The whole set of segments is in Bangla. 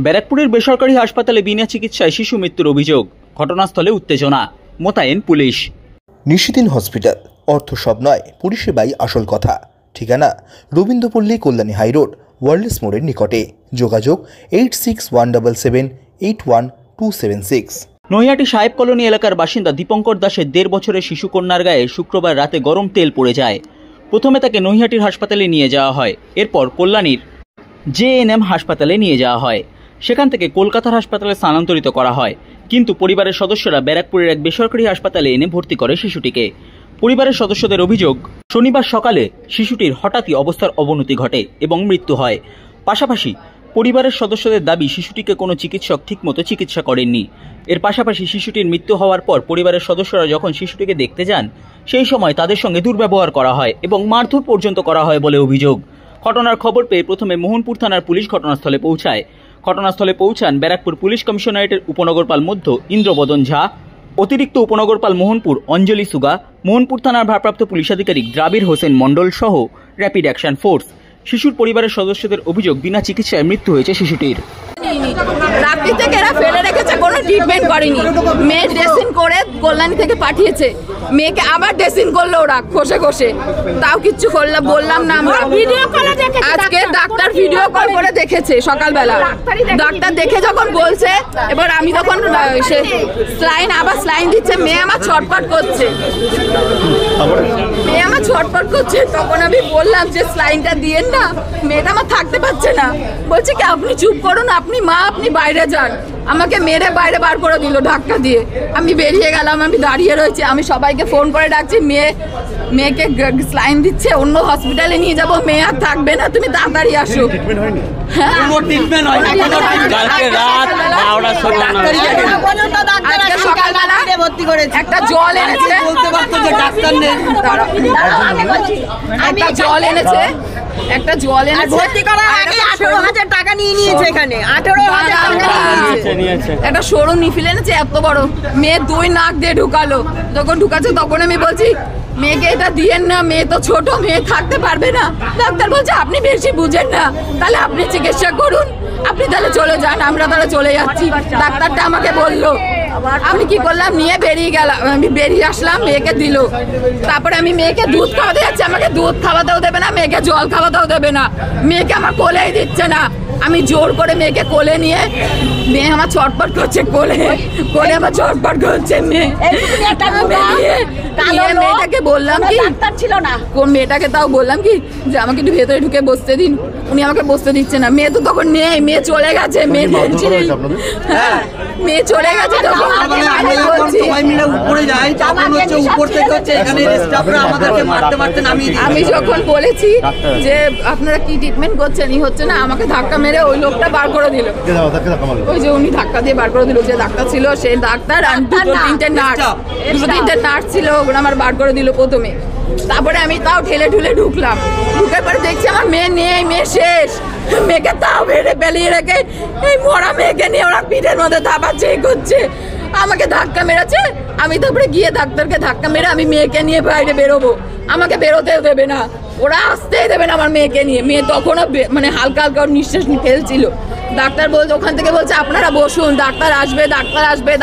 ব্যারাকপুরের বেসরকারি হাসপাতালে বিনা চিকিৎসায় শিশু মৃত্যুর অভিযোগ। ঘটনাস্থলে উত্তেজনা, মোতায়েন পুলিশ। নিশিদিন হসপিটাল, অর্থ সব নয়, পরিষেবাই আসল কথা। ঠিকানা রবীন্দ্রপল্লী, কল্যাণী হাইরোড, ওয়ার্ল্ডস মোড়ের নিকটে। যোগাযোগ 8617781276। নৈহাটি সাহেব কলোনি এলাকার বাসিন্দা দীপঙ্কর দাসের 1.5 বছরের শিশু কন্যার গায়ে শুক্রবার রাতে গরম তেল পড়ে যায়। প্রথমে তাকে নৈহাটির হাসপাতালে নিয়ে যাওয়া হয়, এরপর কল্যাণীর JNM হাসপাতালে নিয়ে যাওয়া হয়। সেখান থেকে কলকাতার হাসপাতালে স্থানান্তরিত করা হয়, কিন্তু পরিবারের সদস্যরা ব্যারাকপুরের এক বেসরকারি হাসপাতালে এনে ভর্তি করে শিশুটিকে। পরিবারের সদস্যদের অভিযোগ, শনিবার সকালে শিশুটির হঠাৎই অবস্থার অবনতি ঘটে এবং মৃত্যু হয়। পাশাপাশি পরিবারের সদস্যদের দাবি, শিশুটিকে কোনো চিকিৎসক ঠিকমতো চিকিৎসা করেননি। এর পাশাপাশি শিশুটির মৃত্যু হওয়ার পর পরিবারের সদস্যরা যখন শিশুটিকে দেখতে যান, সেই সময় তাদের সঙ্গে দুর্ব্যবহার করা হয় এবং মারধর পর্যন্ত করা হয় বলে অভিযোগ। ঘটনার খবর পেয়ে প্রথমে মোহনপুর থানার পুলিশ ঘটনাস্থলে পৌঁছায়। ঘটনাস্থলে পৌঁছান ব্যারাকপুর পুলিশ কমিশনারেটের উপনগরপাল মধ্য ইন্দ্রবদন ঝা, অতিরিক্ত উপনগরপাল মোহনপুর অঞ্জলি সুগা, মোহনপুর থানার ভারপ্রাপ্ত পুলিশ আধিকারিক দ্রাবির হোসেন মণ্ডল সহ র্যাপিড অ্যাকশন ফোর্স। শিশুর পরিবারের সদস্যদের অভিযোগ, বিনা চিকিৎসায় মৃত্যু হয়েছে শিশুটির। রাত্রি থেকে এরা ফেলে রেখেছে, কোনো ট্রিটমেন্ট করেনি। মেয়ে ড্রেসিং করে কল্যাণী থেকে পাঠিয়েছে, মেয়েকে আবার ড্রেসিং করলো ওরা ঘষে ঘষে, তাও কিচ্ছু করলাম বললাম না আমরা। আজকে ডাক্তার ভিডিও কল করে দেখেছে সকালবেলা, ডাক্তার দেখে যখন বলছে, এবার আমি তখন স্লাইন দিচ্ছে, মেয়ে আমার ছটফট করছে, তখন আমি বললাম যে স্লাইনটা দিয়েন না, মেয়েটা আমার থাকতে পারছে না। বলছে কি আপনি চুপ করুন, আপনি মা, আপনি বাইরে যান। আমাকে মেরে বাইরে বার করে দিল ধাক্কা দিয়ে। আমি বেরিয়ে গেলাম, আমি দাঁড়িয়ে রয়েছি, আমি সবাইকে ফোন করে ডাকছি, মেয়েকে স্লাইন দিচ্ছে, অন্য হসপিটালে নিয়ে যাবো, মেয়ে আর থাকবে না, তুমি তাড়াতাড়ি আসো। একটা জল এনেছে, একটা জল এনেছে, ভর্তি করা আগে 18,000 টাকা নিয়ে নিয়েছে। এখানে 18,000 টাকা নিয়েছে। একটা সরু নিফিল এনেছে এত বড়, মেয়ে 2 নাক দিয়ে ঢুকালো। যখন ঢুকাচ্ছে তখন আমি বলছি মেয়েকে এটা দিয়েন না, মেয়ে তো ছোট, মেয়ে থাকতে পারবে না। ডাক্তার বলছে আপনি বেশি বুঝেন না, তাহলে আপনি চিকিৎসা করুন, আপনি তাহলে চলে যান, আমরা তাহলে চলে যাচ্ছি। ডাক্তারটা আমাকে বললো, আমি কি করলাম, নিয়ে বেরিয়ে গেলাম। আমি বেরিয়ে আসলাম, মেয়েকে দিল। তারপরে আমি মেয়েকে দুধ খাওয়াতে যাচ্ছি, আমাকে দুধ খাওয়াতেও দেবে না, মেয়েকে জল খাওয়াতেও দেবে না, মেয়েকে আমার কোলেই দিচ্ছে না। আমি জোর করে মেয়েকে কোলে নিয়ে, মেয়ে আমার ছটপট করছে, কোলে আমার ছটপট করছে। মেয়েটাকে বললাম কি, ছিল না কোন মেয়েটাকে, তাও বললাম কি যে আমাকে একটু ভেতরে ঢুকে বসতে দিন, উনি আমাকে বসতে দিচ্ছে না। মেয়ে তো তখন নেই, মেয়ে চলে গেছে, মেয়ে চলে গেছে। আমি যখন বলেছি যে আপনারা কি ট্রিটমেন্ট করছেন, হচ্ছে না, আমাকে ধাক্কা মেরে ওই লোকটা বার করে দিল। ওই যে উনি ধাক্কা দিয়ে বার করে দিল, যে ডাক্তার ছিল সেই ডাক্তার, আর 2-3টে নার্স ছিল, ওগুলো আমার বার করে দিল প্রথমে। তারপরে আমি তাও ঠেলে ঠুলে ঢুকলাম, ঢুকে পরে দেখছি আমার মেয়ে নেই, মেয়ে শেষ। মেয়েকে তাও বেড়ে পেলিয়ে রেখে এই মরা মেয়েকে নিয়ে ওরা পিঠের মধ্যে ধাপাচ্ছে, করছে, আমাকে ধাক্কা মেরেছে। আমি তারপরে গিয়ে ডাক্তারকে ধাক্কা মেরে আমি মেয়েকে নিয়ে বাইরে বেরোবো, আমাকে বেরোতেও দেবে না, ওরা আসতেই দেবে না আমার মেয়েকে নিয়ে। মেয়ে তখনও মানে হালকা হালকা নিঃশ্বাস ফেলছিল। ডাক্তার বলছে, ওখান থেকে বলছে আপনারা বসুন, ডাক্তার আসবে,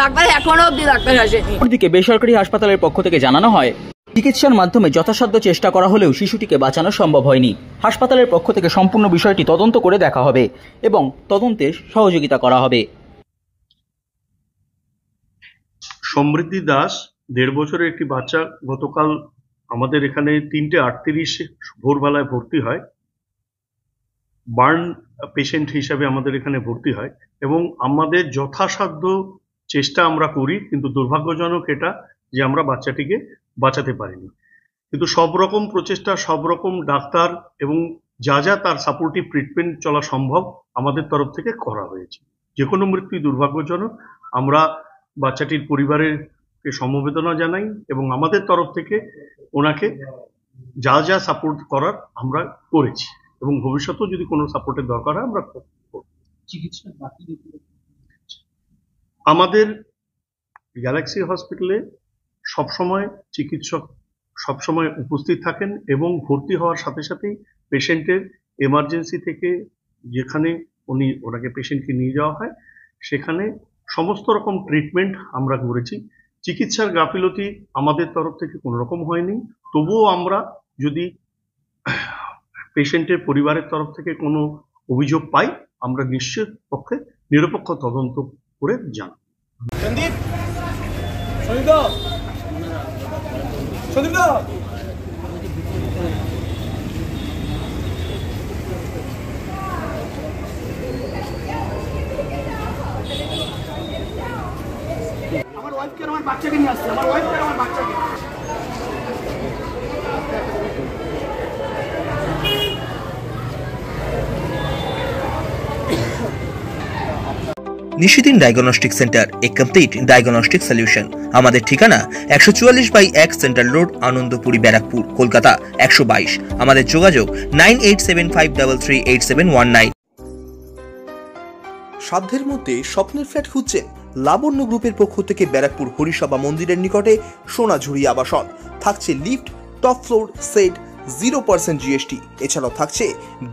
ডাক্তার এখনো অব্দি ডাক্তার আসেনি। অন্যদিকে বেসরকারি হাসপাতালের পক্ষ থেকে জানানো হয়, চিকিৎসার মাধ্যমে যথাসাধ্য চেষ্টা করা হলেও শিশুটিকে বাঁচানো সম্ভব হয়নি। হাসপাতালের পক্ষ থেকে সম্পূর্ণ বিষয়টি তদন্ত করে দেখা হবে এবং তদন্তে সহযোগিতা করা হবে। সমৃদ্ধি দাস 1.5 বছরের একটি বাচ্চা গতকাল আমাদের এখানে 3:38 ভোরবেলায় ভর্তি হয়, বার্ন পেশেন্ট হিসাবে আমাদের এখানে ভর্তি হয় এবং আমাদের যথাসাধ্য চেষ্টা আমরা করি, কিন্তু দুর্ভাগ্যজনক এটা যে আমরা বাচ্চাটিকে বাঁচাতে পারিনি। কিন্তু সব রকম প্রচেষ্টা, সব রকম ডাক্তার এবং যা যা তার সাপোর্টিভ ট্রিটমেন্ট চলা সম্ভব আমাদের তরফ থেকে করা হয়েছে। যে কোনো মৃত্যুই দুর্ভাগ্যজনক। আমরা বাচ্চাটির পরিবারের সমবেদনা জানাই এবং আমাদের তরফ থেকে ওনাকে যা যা সাপোর্ট করার আমরা করেছি এবং ভবিষ্যতেও যদি কোনো সাপোর্টের দরকার হয় আমরা চিকিৎসা আমাদের গ্যালাক্সি হসপিটালে সবসময় চিকিৎসক সবসময় উপস্থিত থাকেন এবং ভর্তি হওয়ার সাথে সাথেই পেশেন্টের এমার্জেন্সি থেকে যেখানে ওনাকে পেশেন্টকে নিয়ে যাওয়া হয়। সেখানে সমস্ত রকম ট্রিটমেন্ট আমরা করেছি। চিকিৎসার গাফিলতি আমাদের তরফ থেকে কোনো রকম হয়নি। তবুও আমরা যদি পেশেন্টের পরিবারের তরফ থেকে কোনো অভিযোগ পাই, আমরা নিশ্চিত পক্ষে নিরপেক্ষ তদন্ত করে জানাবো। আমার ওয়াইফকে আর আমার বাচ্চাকে নিয়ে আসছে, আমার ওয়াইফকে আর আমার বাচ্চাকে। নিশিদিন ডায়াগনস্টিক সেন্টার, এ কমপ্লিট ডায়াগনস্টিক সলিউশন। আমাদের ঠিকানা 144/1 সেন্ট্রাল রোড, আনন্দপুরি, ব্যারাকপুর, কলকাতা 122। আমাদের যোগাযোগ 9875338719। সাধ্যের মধ্যে স্বপ্নের ফ্ল্যাট খুঁজছেন? লাবণ্য গ্রুপের পক্ষ থেকে ব্যারাকপুর হরিসভা মন্দিরের নিকটে সোনাঝুরি আবাসন। থাকছে lift, top floor, set, 0% GST। এছাড়াও থাকছে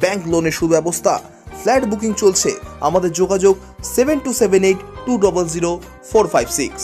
ব্যাংক লোনের সুব্যবস্থা। ফ্ল্যাট বুকিং চলছে। আমাদের যোগাযোগ 7278200456।